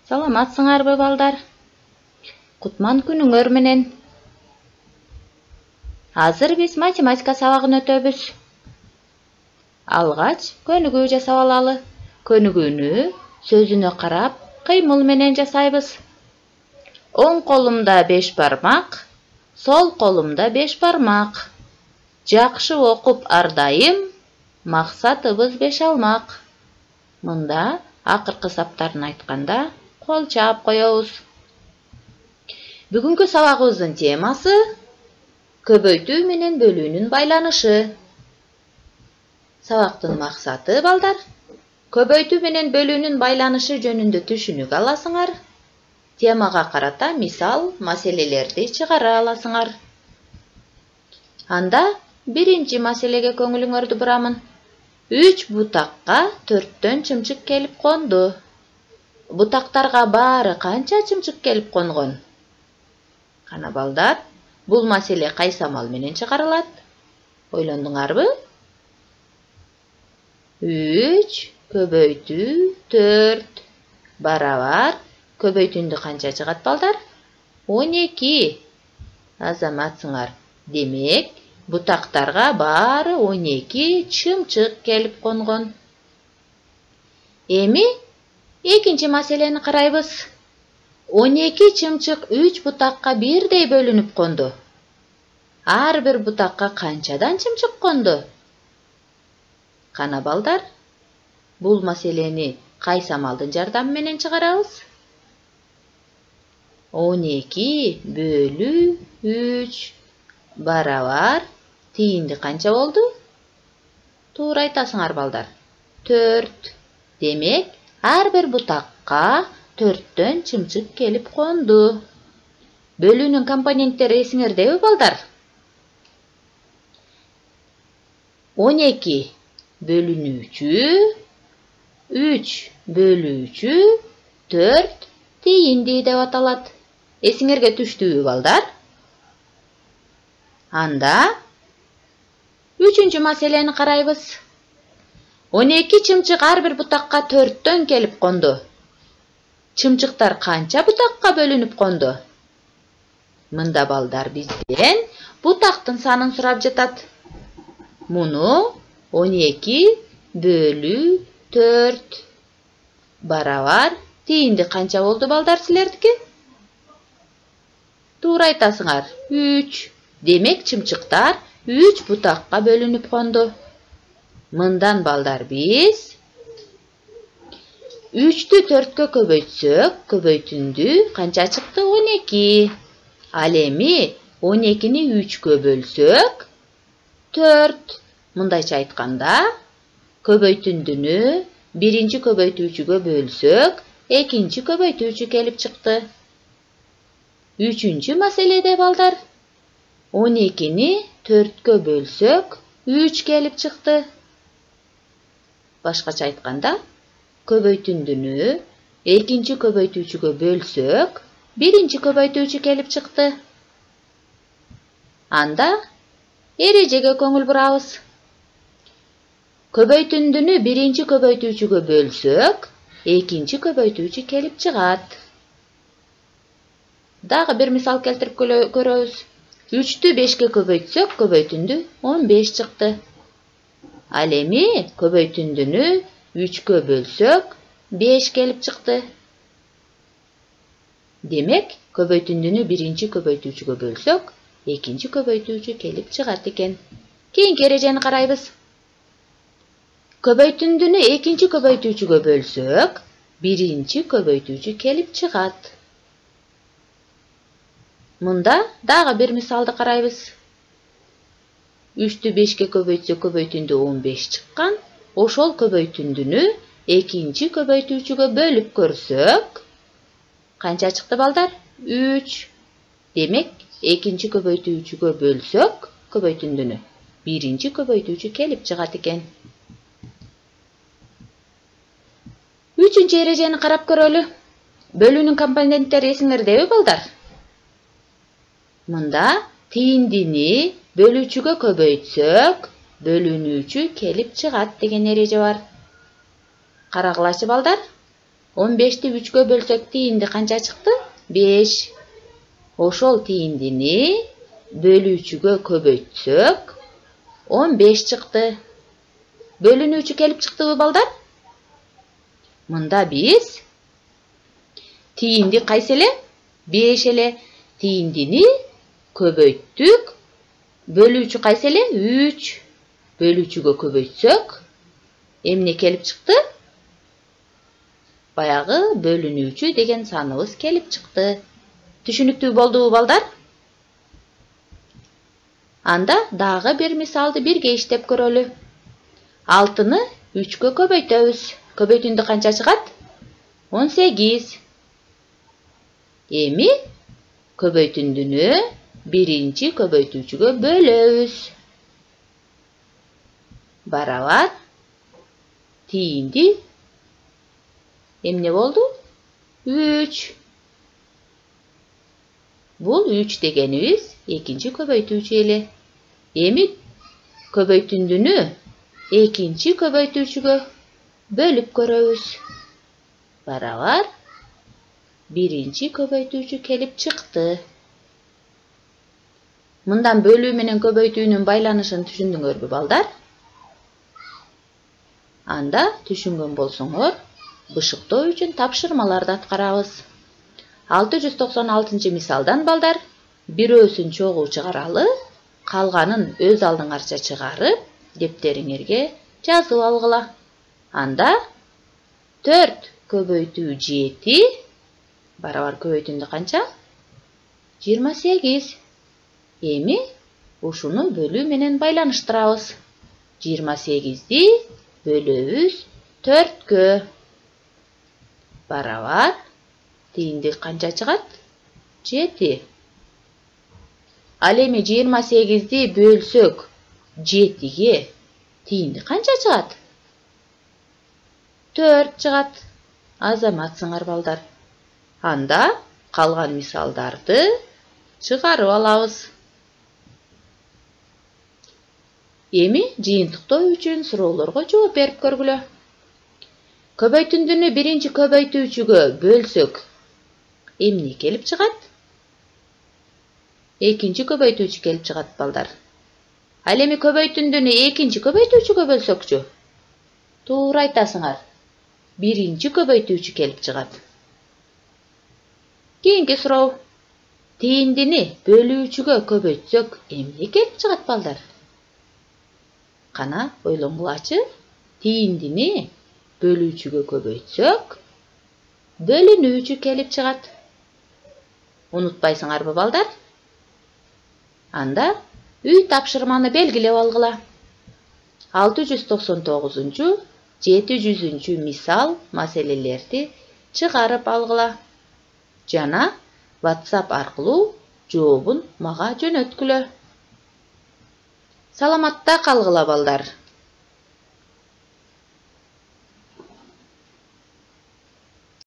Саламатсыңарбы балдар? Кутман күнүңөр менен. Азыр биз математика сабагын өтөбүз. Алгач көнүгүү жасап алалы. Көнүгүүнү сөзүнө карап, кыймыл менен жасайбыз. Оң колумда 5 бармак, сол колумда 5 бармак. Жакшы окуп ардайым, максатыбыз 5 алмак. Мында акыркы саптарын айтканда кол чаап коебуз. Бүгүнкү сабагыбыздын темасы көбөйтүү менен бөлүүнүн байланышы. Сабактын максаты балдар, көбөйтүү менен бөлүүнүн байланышы жөнүндө түшүнүк аласыңар. Темага карата мисал, маселелерди чыгара аласыңар. Анда биринчи маселеге көңүлүңөрдү бурамын. 3 бутакка 4төн чымчык келип конду. Бутактарга баары канча чымчык келип конгон? Кана балдар, бул маселе кай самал менен чыгарылат? Ойлондуңарбы? 3 көбөйтүү 4 барабар көбөйтүүндү канча чыгат балдар? 12. Азаматсыңар. Демек, бутактарга баары 12 чымчык келип конгон. Эми экинчи маселени карайбыз. 12 чымчык 3 бутакка бирдей бөлүнүп конду. Ар бир бутакка канчадан чымчык конду? Кана балдар, бул маселени кай самалдын жардамы менен чыгарабыз? 12 бөлүү 3 барабар тийинди канча болду? Туура айтасыңар балдар. 4. Демек, ар бир бутакка 4төн чымчык келип конду. Бөлүүнүн компоненттери эсиңердеби балдар? 12 бөлүнүүчү, 3 бөлүүчү, 4 тийинди деп аталат. Эсиңерге түштүбү балдар? Анда үчүнчү маселени карайбыз. 12 чымчык ар бир бутакка 4төн келип конду. Чымчыктар канча бутакка бөлүнүп конду? Мында балдар бизден бутактын санын сурап жатат. Муну 12 бөлүү 4 барабар тийинди канча болду балдар силердики? Туура айтасыңар. 3. Демек, чымчыктар 3 бутакка бөлүнүп конду. Мындан балдар биз 3-тү 4кө көбөйтсөк, көбөйтүндү канча чыкты? 12. Ал эми 12-ни 3кө бөлсөк 4. Мындайча айтканда, көбөйтүндүнү биринчи көбөйтүүчүгө бөлсөк, экинчи көбөйтүүчү келип чыкты. Үчүнчү маселеде балдар, 12-ни 4кө бөлсөк, 3 келип чыкты. Башкача айтканда, көбөйтүндүнү экинчи көбөйтүүчүгө бөлсөк, биринчи көбөйтүүчү келип чыкты. Анда эрежеге көңүл бурабыз. Көбөйтүндүнү биринчи көбөйтүүчүгө бөлсөк, экинчи көбөйтүүчү келип чыгат. Дагы бир мисал келтирип көрөбүз. 3-тү 5ке көбөйтсөк, көбөйтүндү 15 чыкты. Ал эми көбөйтүндүнү 3кө бөлсөк, 5 келип чыкты. Демек, көбөйтүндүнү биринчи көбөйтүүчүгө бөлсөк, экинчи көбөйтүүчү келип чыгат экен. Кийинки эрежени карайбыз. Көбөйтүндүнү экинчи көбөйтүүчүгө бөлсөк, биринчи көбөйтүүчү келип чыгат. Мында дагы бир мисалды карайбыз. 3-тү 5ке көбөйтсөк, көбөйтүндү 15 чыккан. Ошол көбөйтүндүнү экинчи көбөйтүүчүгө бөлүп көрсөк, канча чыкты балдар? 3. Демек, экинчи көбөйтүүчүгө бөлсөк, көбөйтүндүнү биринчи көбөйтүүчү келип чыгат экен. Үчүнчү эрежени карап көрөлү. Бөлүүнүн компоненттери эсиңердеби балдар? Мында тийиндини бөлүүчүгө көбөйтсөк, бөлүнүүчү келип чыгат деген эреже бар. Карагылачы балдар. 15'ti 3'gө bölsök тиинди канча чыкты? 5. Ошол тииндини бөлүүчүгө көбөйтсөк 15 чыкты. Бөлүнүүчү келип чыктыбы балдар? Мында биз тиинди кайсы эле? 5 эле. Тииндини көбөйттүк. Бөлүүчү кайсы эле? 3. Бөлүүчүгө көбөйтсөк эмне келип чыкты? Баягы бөлүнүүчү деген саныбыз келип чыкты. Түшүнүктүү болдубу балдар? Анда дагы бир мисалды бирге иштеп көрөлү. 6-ны 3-кө көбөйтөбүз. Көбөйтүндү канча чыгат? 18. Эми көбөйтүндүнү биринчи көбөйтүүчүгө бөлөбүз. Барабар тиинди эмне болду? 3. Бул 3 дегенибиз экинчи көбөйтүүчү эле. Эми көбөйтүндүнү экинчи көбөйтүүчүгө бөлүп көрөбүз. Барабар биринчи көбөйтүүчү келип чыкты. Мындан бөлүү менен көбөйтүүнүн байланышын түшүндүңөрбү балдар? Анда түшүнгөн болсоңор, бышыктоо үчүн тапшырмаларды аткарабыз. 696 мисалдан балдар, бирөөсүн чогуу чыгаралы, калганын өз алдыңарча чыгарып, дептериңерге жазып алгыла. Анда 4 көбөйтүү 7, барабар көбөйтүндү канча? 28. Эми ушуну бөлүү менен байланыштырабыз. 28-ди бөлөбүз 4-кө. Барабар тиинди канча чыгат? 7. Ал эми 28-ди бөлсөк 7-ге тиинди канча чыгат? 4 чыгат. Азаматсыңар балдар. Анда калган мисалдарды чыгарып алабыз. Эми жыйынтыктоо үчүн суроолорго жооп берип көргүлө. Көбөйтүндүнү биринчи көбөйтүүчүгө бөлсөк эмне келип чыгат? Экинчи көбөйтүүчү келип чыгат балдар. Ал эми көбөйтүндүнү экинчи көбөйтүүчүгө бөлсөкчү? Туура айтасыңар. Биринчи көбөйтүүчү келип чыгат. Кийинки суроо. Тииндини бөлүүчүгө көбөйтсөк эмне келип чыгат балдар? Кана ойлоңгулачы. Тииндини бөлүүчүгө көбөйтсөк бөлүнүүчү келип чыгат. Унутпайсыңарбы балдар? Анда үй тапшырманы белгилеп алгыла. 699-700 мисал маселелерди чыгарып алгыла. Жана WhatsApp аркылуу жообун мага жөнөткүлө. Саламатта калгыла балдар.